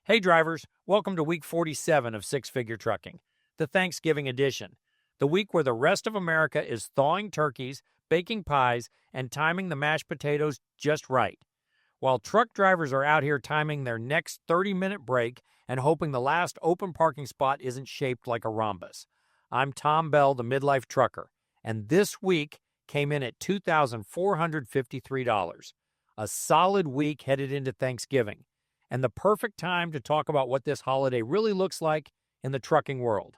Hey drivers, welcome to week 47 of Six Figure Trucking, the Thanksgiving edition, the week where the rest of America is thawing turkeys, baking pies, and timing the mashed potatoes just right, while truck drivers are out here timing their next 30-minute break and hoping the last open parking spot isn't shaped like a rhombus. I'm Tom Bell, the midlife trucker, and this week came in at $2,453, a solid week headed into Thanksgiving, and the perfect time to talk about what this holiday really looks like in the trucking world.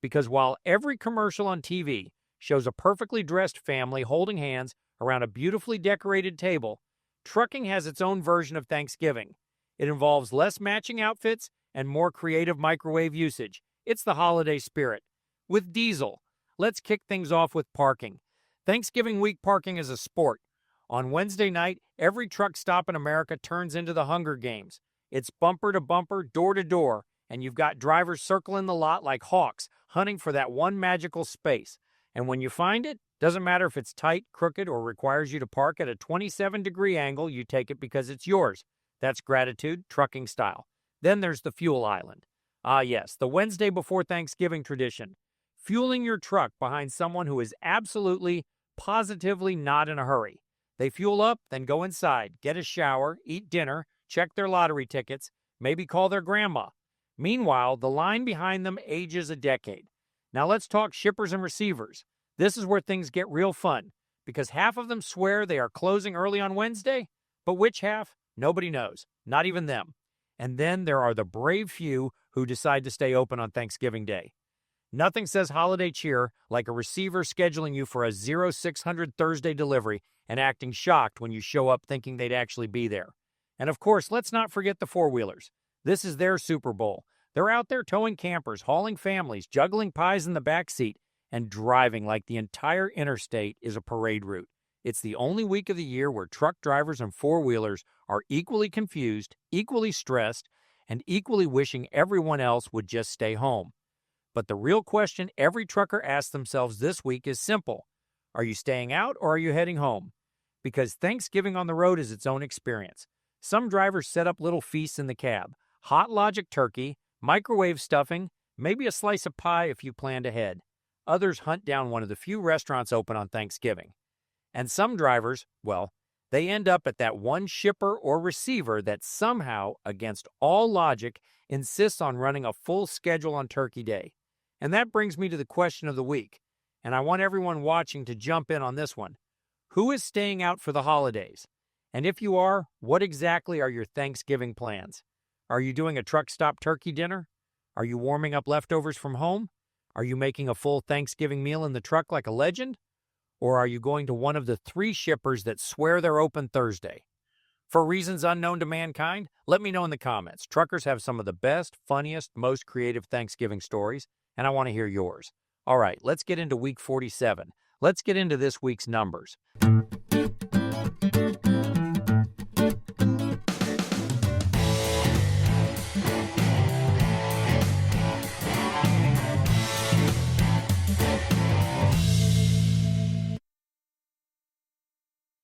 Because while every commercial on TV shows a perfectly dressed family holding hands around a beautifully decorated table, trucking has its own version of Thanksgiving. It involves less matching outfits and more creative microwave usage. It's the holiday spirit. With diesel, let's kick things off with parking. Thanksgiving week parking is a sport. On Wednesday night, every truck stop in America turns into the Hunger Games. It's bumper to bumper, door to door, and you've got drivers circling the lot like hawks, hunting for that one magical space. And when you find it, doesn't matter if it's tight, crooked, or requires you to park at a 27-degree angle, you take it because it's yours. That's gratitude, trucking style. Then there's the fuel island. Ah yes, the Wednesday before Thanksgiving tradition. Fueling your truck behind someone who is absolutely, positively not in a hurry. They fuel up, then go inside, get a shower, eat dinner, check their lottery tickets, maybe call their grandma. Meanwhile, the line behind them ages a decade. Now let's talk shippers and receivers. This is where things get real fun, because half of them swear they are closing early on Wednesday, but which half? Nobody knows, not even them. And then there are the brave few who decide to stay open on Thanksgiving Day. Nothing says holiday cheer like a receiver scheduling you for a 0600 Thursday delivery and acting shocked when you show up thinking they'd actually be there. And of course, let's not forget the four-wheelers. This is their Super Bowl. They're out there towing campers, hauling families, juggling pies in the back seat, and driving like the entire interstate is a parade route. It's the only week of the year where truck drivers and four-wheelers are equally confused, equally stressed, and equally wishing everyone else would just stay home. But the real question every trucker asks themselves this week is simple. Are you staying out or are you heading home? Because Thanksgiving on the road is its own experience. Some drivers set up little feasts in the cab. Hot Logic turkey, microwave stuffing, maybe a slice of pie if you planned ahead. Others hunt down one of the few restaurants open on Thanksgiving. And some drivers, well, they end up at that one shipper or receiver that somehow, against all logic, insists on running a full schedule on Turkey Day. And that brings me to the question of the week, and I want everyone watching to jump in on this one. Who is staying out for the holidays? And if you are, what exactly are your Thanksgiving plans? Are you doing a truck stop turkey dinner? Are you warming up leftovers from home? Are you making a full Thanksgiving meal in the truck like a legend? Or are you going to one of the 3 shippers that swear they're open Thursday? For reasons unknown to mankind, let me know in the comments. Truckers have some of the best, funniest, most creative Thanksgiving stories, and I want to hear yours. All right, let's get into week 47. Let's get into this week's numbers.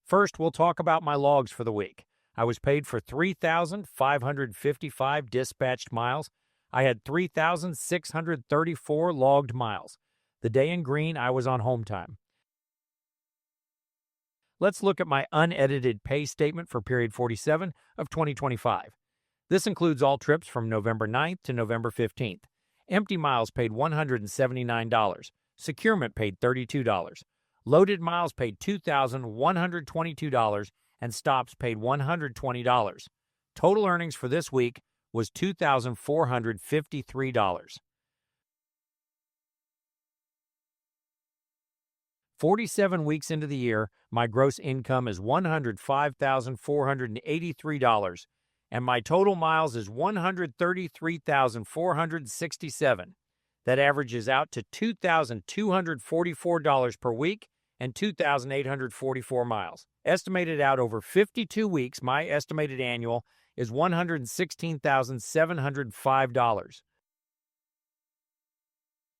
First, we'll talk about my logs for the week. I was paid for 3,555 dispatched miles. I had 3,634 logged miles. The day in green, I was on home time. Let's look at my unedited pay statement for period 47 of 2025. This includes all trips from November 9th to November 15th. Empty miles paid $179. Securement paid $32. Loaded miles paid $2,122, and stops paid $120. Total earnings for this week was $2,453. 47 weeks into the year, my gross income is $105,483, and my total miles is 133,467. That averages out to $2,244 per week and 2,844 miles. Estimated out over 52 weeks, my estimated annual is $116,705.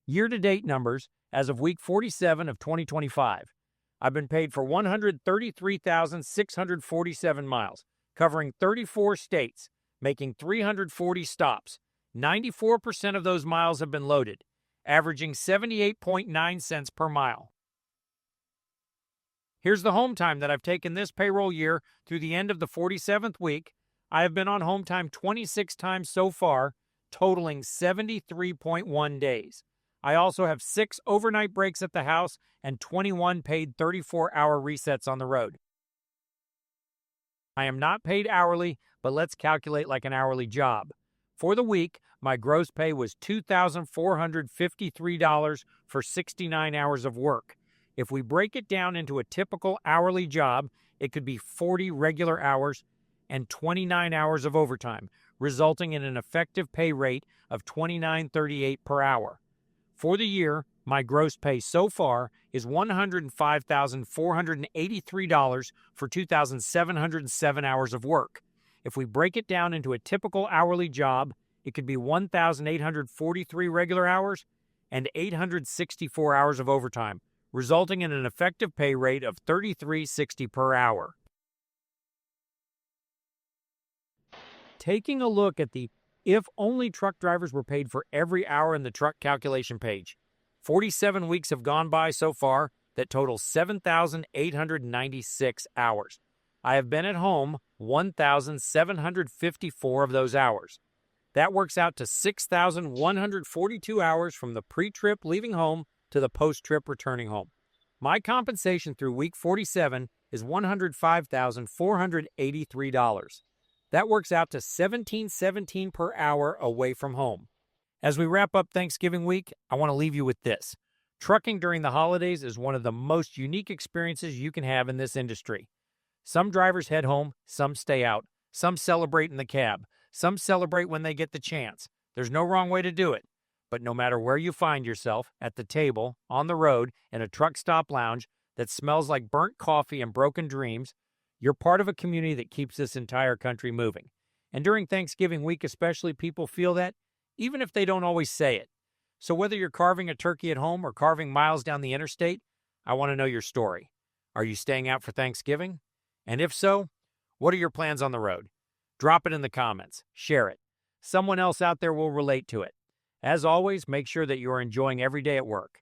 Year-to-date numbers as of week 47 of 2025. I've been paid for 133,647 miles, covering 34 states. making 340 stops. 94% of those miles have been loaded, averaging 78.9 cents per mile. Here's the home time that I've taken this payroll year through the end of the 47th week. I have been on home time 26 times so far, totaling 73.1 days. I also have 6 overnight breaks at the house and 21 paid 34-hour resets on the road. I am not paid hourly, but let's calculate like an hourly job. For the week, my gross pay was $2,453 for 69 hours of work. If we break it down into a typical hourly job, it could be 40 regular hours and 29 hours of overtime, resulting in an effective pay rate of $29.38 per hour. For the year, my gross pay so far is $105,483 for 2,707 hours of work. If we break it down into a typical hourly job, it could be 1,843 regular hours and 864 hours of overtime, resulting in an effective pay rate of $33.60 per hour. Taking a look at the if only truck drivers were paid for every hour in the truck calculation page. 47 weeks have gone by so far that total 7,896 hours. I have been at home 1,754 of those hours. That works out to 6,142 hours from the pre-trip leaving home to the post-trip returning home. My compensation through week 47 is $105,483. That works out to $17.17 per hour away from home. As we wrap up Thanksgiving week, I want to leave you with this. Trucking during the holidays is one of the most unique experiences you can have in this industry. Some drivers head home, some stay out, some celebrate in the cab, some celebrate when they get the chance. There's no wrong way to do it. But no matter where you find yourself, at the table, on the road, in a truck stop lounge that smells like burnt coffee and broken dreams, you're part of a community that keeps this entire country moving. And during Thanksgiving week especially, people feel that, even if they don't always say it. So whether you're carving a turkey at home or carving miles down the interstate, I want to know your story. Are you staying out for Thanksgiving? And if so, what are your plans on the road? Drop it in the comments. Share it. Someone else out there will relate to it. As always, make sure that you are enjoying every day at work.